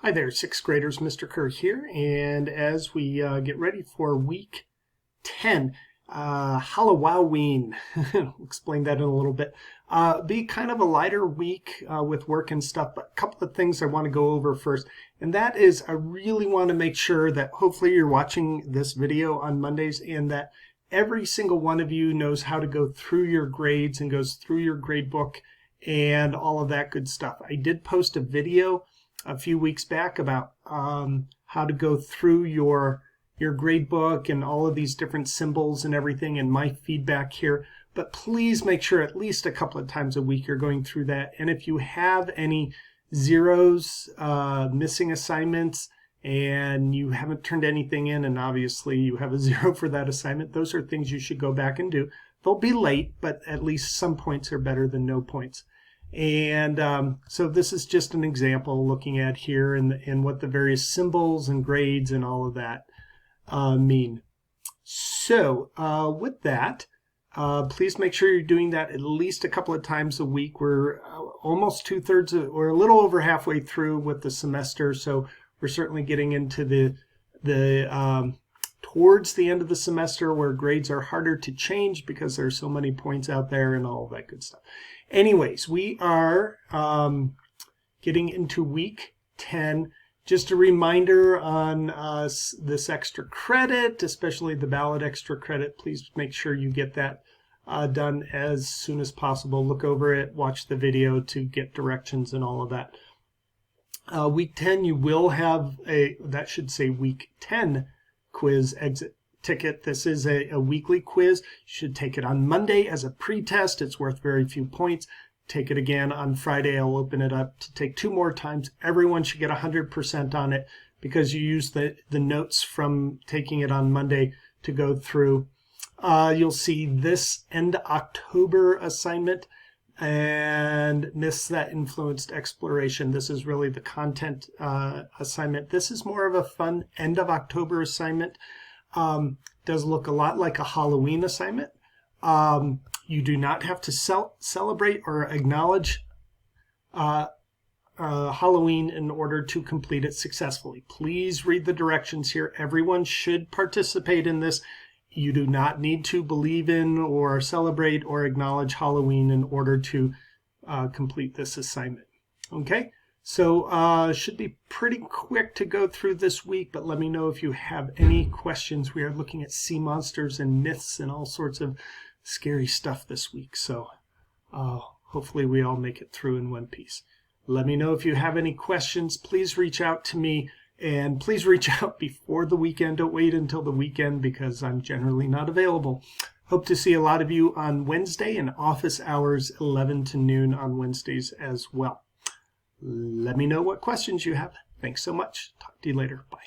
Hi there, 6th graders, Mr. Kerr here, and as we get ready for week 10, Halloween, I'll explain that in a little bit, be kind of a lighter week with work and stuff, but a couple of things I want to go over first, and that is I really want to make sure that hopefully you're watching this video on Mondays and that every single one of you knows how to go through your grades and goes through your grade book and all of that good stuff. I did post a video a few weeks back about how to go through your grade book and all of these different symbols and everything and my feedback here. But please make sure at least a couple of times a week you're going through that. And if you have any zeros, missing assignments, and you haven't turned anything in, and obviously you have a 0 for that assignment, those are things you should go back and do. They'll be late, but at least some points are better than no points. And so this is just an example looking at here and what the various symbols and grades and all of that mean. So with that, please make sure you're doing that at least a couple of times a week. We're almost 2/3 or a little over halfway through with the semester, so we're certainly getting into the towards the end of the semester where grades are harder to change because there's so many points out there and all that good stuff. Anyways, we are getting into week 10. Just a reminder on this extra credit, especially the ballot extra credit. Please make sure you get that done as soon as possible. Look over it, watch the video to get directions and all of that. Week 10, you will have that should say week 10 quiz exit ticket. This is a weekly quiz. You should take it on Monday as a pre-test. It's worth very few points. Take it again on Friday. I'll open it up to take 2 more times. Everyone should get 100% on it because you use the notes from taking it on Monday to go through. You'll see this end October assignment and myths that influenced exploration. This is really the content assignment. This is more of a fun end of October assignment. Does look a lot like a Halloween assignment. You do not have to celebrate or acknowledge Halloween in order to complete it successfully. Please read the directions here. Everyone should participate in this. You do not need to believe in or celebrate or acknowledge Halloween in order to complete this assignment. Okay? So should be pretty quick to go through this week, but let me know if you have any questions. We are looking at sea monsters and myths and all sorts of scary stuff this week. So hopefully we all make it through in one piece. Let me know if you have any questions. Please reach out to me, and please reach out before the weekend. Don't wait until the weekend because I'm generally not available. Hope to see a lot of you on Wednesday and office hours 11 to noon on Wednesdays as well. Let me know what questions you have. Thanks so much. Talk to you later. Bye.